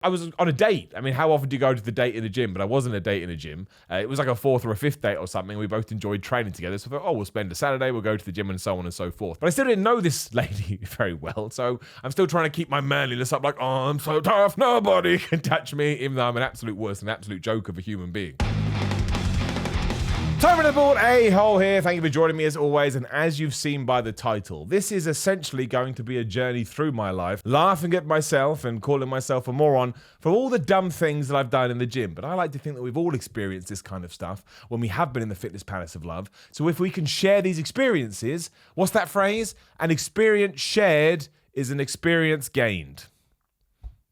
I was on a date. I mean, how often do you go to the date in the gym? But I wasn't a date in a gym. It was like a fourth or a fifth date or something. We both enjoyed training together. So I thought, we'll spend a Saturday, we'll go to the gym and so on and so forth. But I still didn't know this lady very well. So I'm still trying to keep my manliness up like, oh, I'm so tough. Nobody can touch me, even though I'm an absolute worst, an absolute joke of a human being. Time the board, A-hole here. Thank you for joining me as always. And as you've seen by the title, this is essentially going to be a journey through my life, laughing at myself and calling myself a moron for all the dumb things that I've done in the gym. But I like to think that we've all experienced this kind of stuff when we have been in the fitness palace of love. So if we can share these experiences, what's that phrase? An experience shared is an experience gained.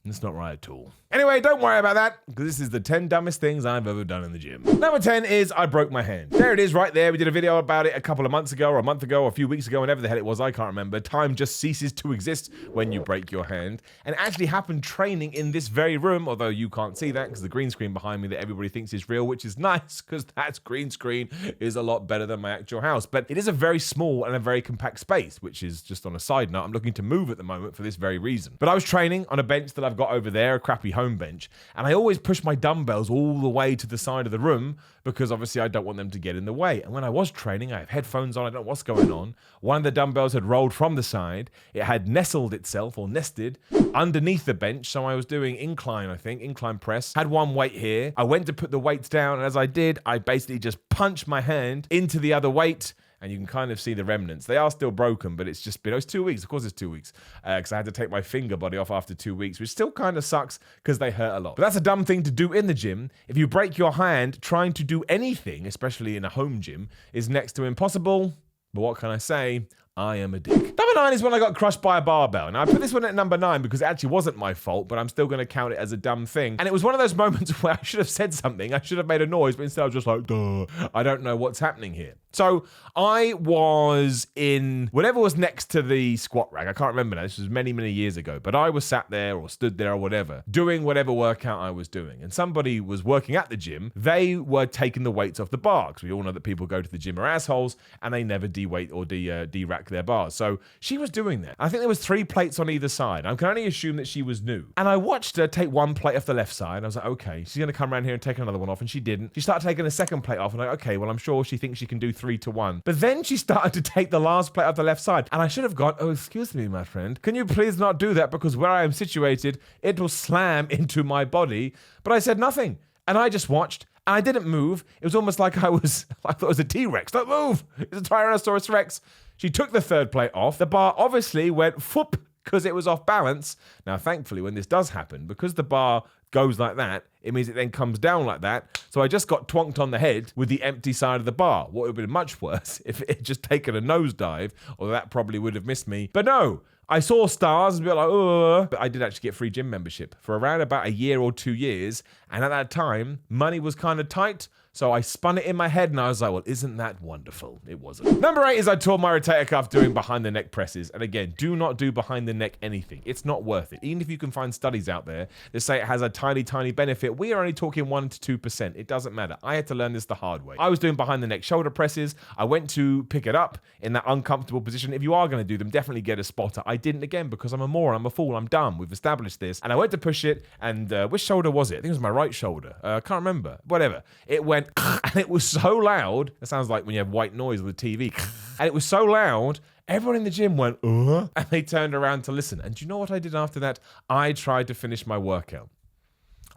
That's not right at all. Anyway, don't worry about that, because this is the 10 dumbest things I've ever done in the gym. Number 10 is I broke my hand. There it is right there. We did a video about it a couple of months ago, or a month ago, or a few weeks ago, whenever the hell it was, I can't remember. Time just ceases to exist when you break your hand. And it actually happened training in this very room, although you can't see that because the green screen behind me that everybody thinks is real, which is nice, because that green screen is a lot better than my actual house. But it is a very small and a very compact space, which is just on a side note. I'm looking to move at the moment for this very reason. But I was training on a bench that I've got over there, a crappy home bench. And I always push my dumbbells all the way to the side of the room because obviously I don't want them to get in the way. And when I was training, I have headphones on, I don't know what's going on. One of the dumbbells had rolled from the side. It had nestled itself or nested underneath the bench. So I was doing incline press. Had one weight here. I went to put the weights down. And as I did, I basically just punched my hand into the other weight. And you can kind of see the remnants. They are still broken, but it's just been, it's 2 weeks. Of course it's 2 weeks. Because I had to take my finger body off after 2 weeks, which still kind of sucks because they hurt a lot. But that's a dumb thing to do in the gym. If you break your hand, trying to do anything, especially in a home gym, is next to impossible. But what can I say? I am a dick. Number 9 is when I got crushed by a barbell. Now, I put this one at number 9 because it actually wasn't my fault, but I'm still going to count it as a dumb thing. And it was one of those moments where I should have said something. I should have made a noise, but instead I was just like, duh. I don't know what's happening here. So I was in whatever was next to the squat rack. I can't remember now. This was many, many years ago. But I was sat there or stood there or whatever, doing whatever workout I was doing. And somebody was working at the gym. They were taking the weights off the bar. Because we all know that people go to the gym are assholes and they never de-weight or de-rack their bars. So she was doing that. I think there was 3 plates on either side. I can only assume that she was new. And I watched her take one plate off the left side. I was like, okay, she's going to come around here and take another one off. And she didn't. She started taking a second plate off. And I'm like, okay, well, I'm sure she thinks she can do 3 to 1. But then she started to take the last plate off the left side. And I should have gone, oh, excuse me, my friend. Can you please not do that? Because where I am situated, it will slam into my body. But I said nothing. And I just watched. And I didn't move. It was almost like I thought it was a T-Rex. Don't move. It's a Tyrannosaurus Rex. She took the third plate off. The bar obviously went whoop because it was off balance. Now, thankfully, when this does happen, because the bar goes like that, it means it then comes down like that. So I just got twonked on the head with the empty side of the bar. What would have been much worse if it had just taken a nosedive, or that probably would have missed me. But no, I saw stars and be like, oh, but I did actually get free gym membership for around about a year or 2 years. And at that time, money was kind of tight. So I spun it in my head and I was like, well, isn't that wonderful? It wasn't. Number 8 is I tore my rotator cuff doing behind the neck presses. And again, do not do behind the neck anything. It's not worth it. Even if you can find studies out there that say it has a tiny, tiny benefit, we are only talking 1 to 2%. It doesn't matter. I had to learn this the hard way. I was doing behind the neck shoulder presses. I went to pick it up in that uncomfortable position. If you are going to do them, definitely get a spotter. I didn't again because I'm a moron. I'm a fool. I'm dumb. We've established this. And I went to push it. And which shoulder was it? I think it was my right shoulder. I can't remember. Whatever. It went and it was so loud. It sounds like when you have white noise with the TV. And it was so loud, everyone in the gym went, and they turned around to listen. And do you know what I did after that? I tried to finish my workout.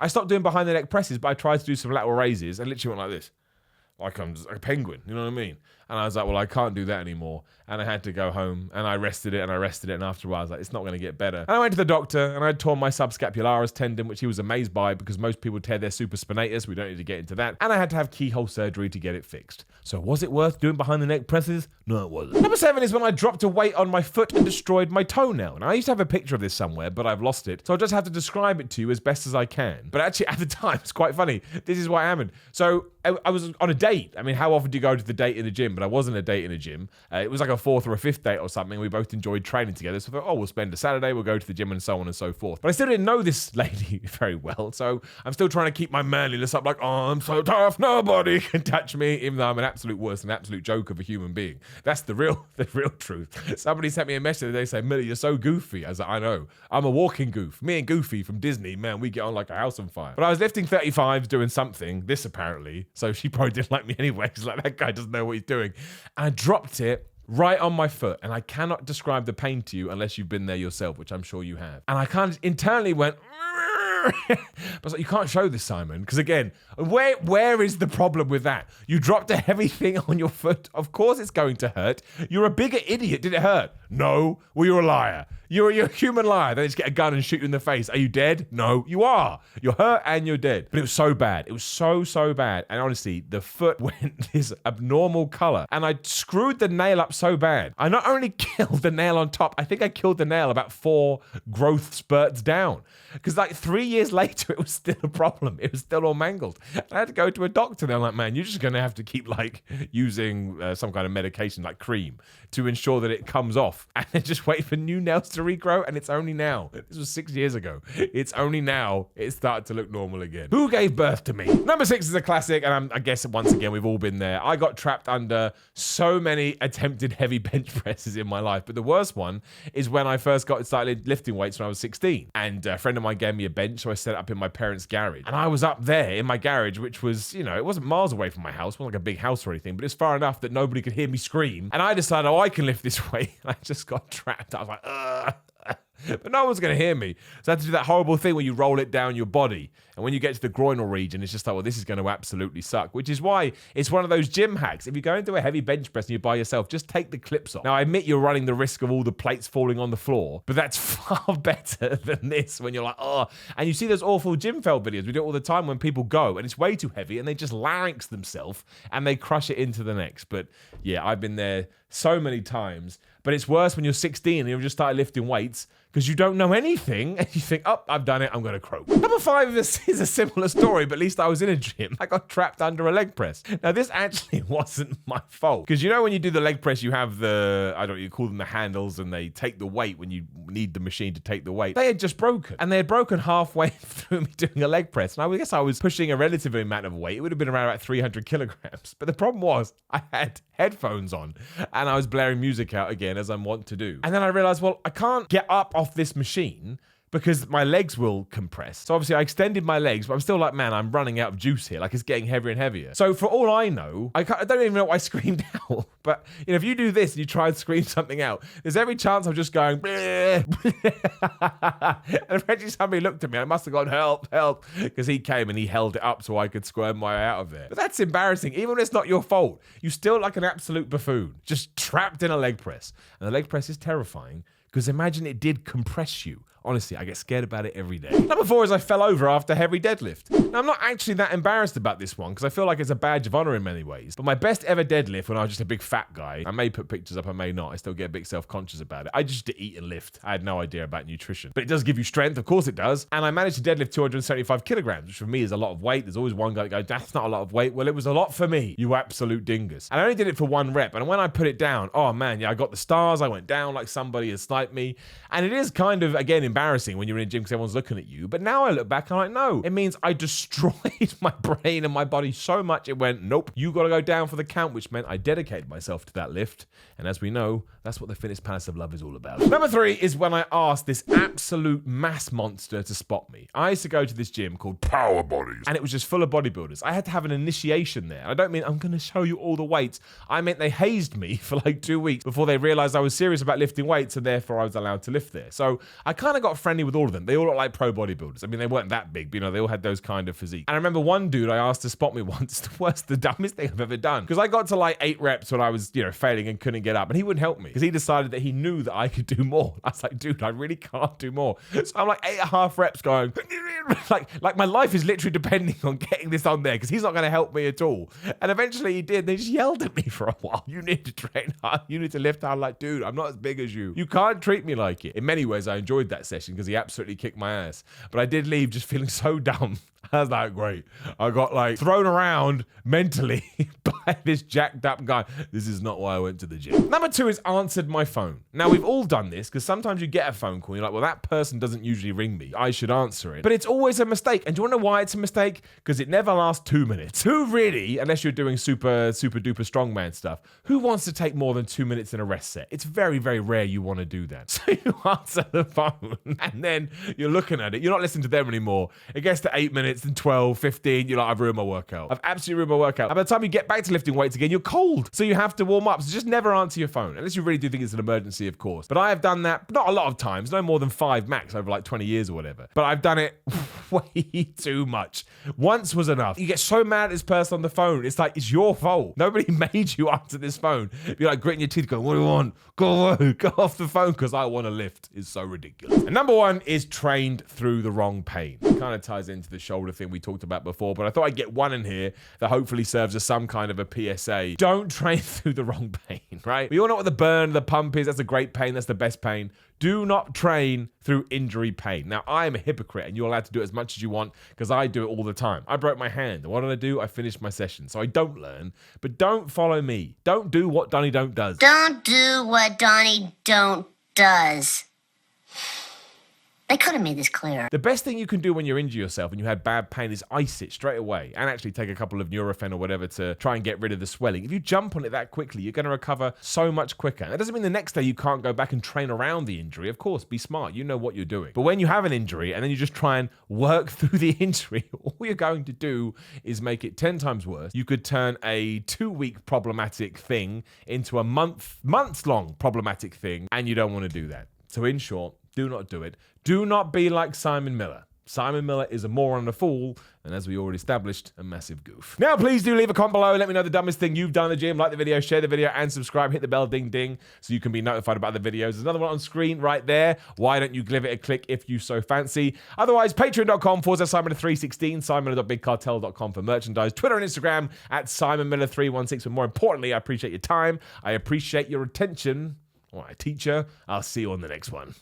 I stopped doing behind the neck presses, but I tried to do some lateral raises and literally went like this. Like I'm just a penguin, you know what I mean? And I was like, well, I can't do that anymore. And I had to go home and I rested it. And after a while, I was like, it's not going to get better. And I went to the doctor and I tore my subscapularis tendon, which he was amazed by because most people tear their supraspinatus. We don't need to get into that. And I had to have keyhole surgery to get it fixed. So was it worth doing behind the neck presses? No, it wasn't. Number 7 is when I dropped a weight on my foot and destroyed my toenail. And I used to have a picture of this somewhere, but I've lost it. So I'll just have to describe it to you as best as I can. But actually at the time, it's quite funny. This is what happened. So I was on a date. I mean, how often do you go to the date in the gym? But I wasn't a date in a gym. It was like a fourth or a fifth date or something. We both enjoyed training together. So I thought, we'll spend a Saturday, we'll go to the gym and so on and so forth. But I still didn't know this lady very well. So I'm still trying to keep my manliness up like, oh, I'm so tough, nobody can touch me, even though I'm an absolute worst, an absolute joke of a human being. That's the real truth. Somebody sent me a message today saying, Millie, you're so goofy. I was like, I know. I'm a walking goof. Me and Goofy from Disney, man, we get on like a house on fire. But I was lifting 35s doing something, this apparently, so she probably didn't like me anyway. She's like, that guy doesn't know what he's doing. And I dropped it right on my foot, and I cannot describe the pain to you unless you've been there yourself, which I'm sure you have. And I kind of internally went, but I was like, you can't show this, Simon, because again, where is the problem with that? You dropped a heavy thing on your foot. Of course it's going to hurt. You're a bigger idiot. Did it hurt? No. Well, you're a liar. You're a human liar. They just get a gun and shoot you in the face. Are you dead? No, you are. You're hurt and you're dead. But it was so bad. It was so bad. And honestly, the foot went this abnormal color. And I screwed the nail up so bad. I not only killed the nail on top, I think I killed the nail about 4 growth spurts down. Because like 3 years later, it was still a problem. It was still all mangled. I had to go to a doctor. They're like, man, you're just going to have to keep like using some kind of medication like cream to ensure that it comes off. And then just wait for new nails to regrow. And it's only now. This was 6 years ago. It's only now it started to look normal again. Who gave birth to me? Number 6 is a classic. And I guess once again, we've all been there. I got trapped under so many attempted heavy bench presses in my life. But the worst one is when I first started lifting weights when I was 16. And a friend of mine gave me a bench. So I set it up in my parents' garage. And I was up there in my garage, which was, you know, it wasn't miles away from my house. It wasn't like a big house or anything. But it's far enough that nobody could hear me scream. And I decided, I can lift this weight. And I just got trapped. I was like, ugh. But no one's going to hear me. So I had to do that horrible thing where you roll it down your body. And when you get to the groinal region, it's just like, well, this is going to absolutely suck. Which is why it's one of those gym hacks. If you go into a heavy bench press and you're by yourself, just take the clips off. Now, I admit you're running the risk of all the plates falling on the floor. But that's far better than this when you're like, oh. And you see those awful gym fail videos. We do it all the time when people go and it's way too heavy and they just larynx themselves and they crush it into the next. But yeah, I've been there so many times. But it's worse when you're 16 and you've just started lifting weights because you don't know anything and you think, oh, I've done it, I'm going to croak. Number 5 is a similar story, but at least I was in a gym. I got trapped under a leg press. Now, this actually wasn't my fault. Because you know when you do the leg press, you have the, I don't know, you call them the handles, and they take the weight when you need the machine to take the weight. They had just broken. And they had broken halfway through me doing a leg press. And I guess I was pushing a relative amount of weight. It would have been around about 300 kilograms. But the problem was I had headphones on and I was blaring music out again, as I'm wont to do. And then I realized, well, I can't get up off this machine because my legs will compress. So obviously I extended my legs, but I'm still like, man, I'm running out of juice here. Like, it's getting heavier and heavier. So for all I know, I don't even know what I screamed out. But you know, if you do this and you try and scream something out, there's every chance I'm just going, and eventually somebody looked at me. I must have gone, help, help, because he came and he held it up so I could squirm my way out of there. But that's embarrassing. Even when it's not your fault, you still look like an absolute buffoon, just trapped in a leg press. And the leg press is terrifying because imagine it did compress you. Honestly, I get scared about it every day. Number 4 is I fell over after heavy deadlift. Now, I'm not actually that embarrassed about this one because I feel like it's a badge of honor in many ways. But my best ever deadlift when I was just a big fat guy, I may put pictures up, I may not. I still get a bit self-conscious about it. I just used to eat and lift. I had no idea about nutrition. But it does give you strength, of course it does. And I managed to deadlift 275 kilograms, which for me is a lot of weight. There's always one guy that goes, that's not a lot of weight. Well, it was a lot for me, you absolute dingus. And I only did it for 1 rep. And when I put it down, oh man, yeah, I got the stars. I went down like somebody had sniped me. And it is kind of, again, embarrassing when you're in a gym because everyone's looking at you. But now I look back and I'm like, no, it means I destroyed my brain and my body so much it went, nope, you got to go down for the count, which meant I dedicated myself to that lift. And as we know, that's what the Fitness Palace of Love is all about. Number 3 is when I asked this absolute mass monster to spot me. I used to go to this gym called Power Bodies, and it was just full of bodybuilders. I had to have an initiation there. I don't mean I'm going to show you all the weights. I meant they hazed me for like 2 weeks before they realized I was serious about lifting weights, and therefore I was allowed to lift there. So I kind of got friendly with all of them. They all looked like pro bodybuilders. I mean, they weren't that big, but you know, they all had those kind of physique. And I remember one dude I asked to spot me once, the dumbest thing I've ever done. Because I got to like 8 reps when I was, you know, failing and couldn't get up. And he wouldn't help me because he decided that he knew that I could do more. I was like, dude, I really can't do more. So I'm like 8.5 reps going, like my life is literally depending on getting this on there because he's not going to help me at all. And eventually he did. They just yelled at me for a while. You need to train hard. You need to lift hard. Like, dude, I'm not as big as you. You can't treat me like it. In many ways, I enjoyed that session because he absolutely kicked my ass. But I did leave just feeling so dumb. I was like, great. I got like thrown around mentally by this jacked up guy. This is not why I went to the gym. Number 2 is answered my phone. Now, we've all done this because sometimes you get a phone call and you're like, well, that person doesn't usually ring me. I should answer it. But it's always a mistake. And do you want to know why it's a mistake? Because it never lasts 2 minutes. Who really, unless you're doing super duper strongman stuff, who wants to take more than 2 minutes in a rest set? It's very, very rare you want to do that. So you answer the phone and then you're looking at it. You're not listening to them anymore. It gets to 8 minutes and 12, 15. You're like, I've ruined my workout. I've absolutely ruined my workout. And by the time you get back to lifting weights again, you're cold. So you have to warm up. So just never answer your phone. Unless you really do think it's an emergency, of course. But I have done that, not a lot of times, no more than 5 max over like 20 years or whatever. But I've done it way too much. Once was enough. You get so mad at this person on the phone. It's like, it's your fault. Nobody made you answer this phone. You're like gritting your teeth going, what do you want? Go away. Go off the phone because I want to lift. It's so ridiculous. And number 1 is trained through the wrong pain. It kind of ties into the shoulder thing we talked about before, but I thought I'd get one in here that hopefully serves as some kind of a PSA. Don't train through the wrong pain, right? We all know what the burn, the pump is. That's a great pain. That's the best pain. Do not train through injury pain. Now, I am a hypocrite, and you're allowed to do it as much as you want because I do it all the time. I broke my hand. What did I do? I finished my session. So I don't learn, but don't follow me. Don't do what Donnie Don't does. Don't do what Donnie Don't does. They could have made this clearer. The best thing you can do when you injure yourself and you have bad pain is ice it straight away and actually take a couple of Nurofen or whatever to try and get rid of the swelling. If you jump on it that quickly, you're going to recover so much quicker. That doesn't mean the next day you can't go back and train around the injury. Of course, be smart. You know what you're doing. But when you have an injury and then you just try and work through the injury, all you're going to do is make it 10 times worse. You could turn a 2-week problematic thing into a months-long problematic thing, and you don't want to do that. So in short, do not do it. Do not be like Simon Miller. Simon Miller is a moron and a fool, and as we already established, a massive goof. Now, please do leave a comment below. Let me know the dumbest thing you've done in the gym. Like the video, share the video, and subscribe. Hit the bell, ding, ding, so you can be notified about the videos. There's another one on screen right there. Why don't you give it a click if you so fancy? Otherwise, patreon.com/Simon316, Simon.BigCartel.com for merchandise, Twitter and Instagram @SimonMiller316. But more importantly, I appreciate your time. I appreciate your attention. All right, teacher, I'll see you on the next one.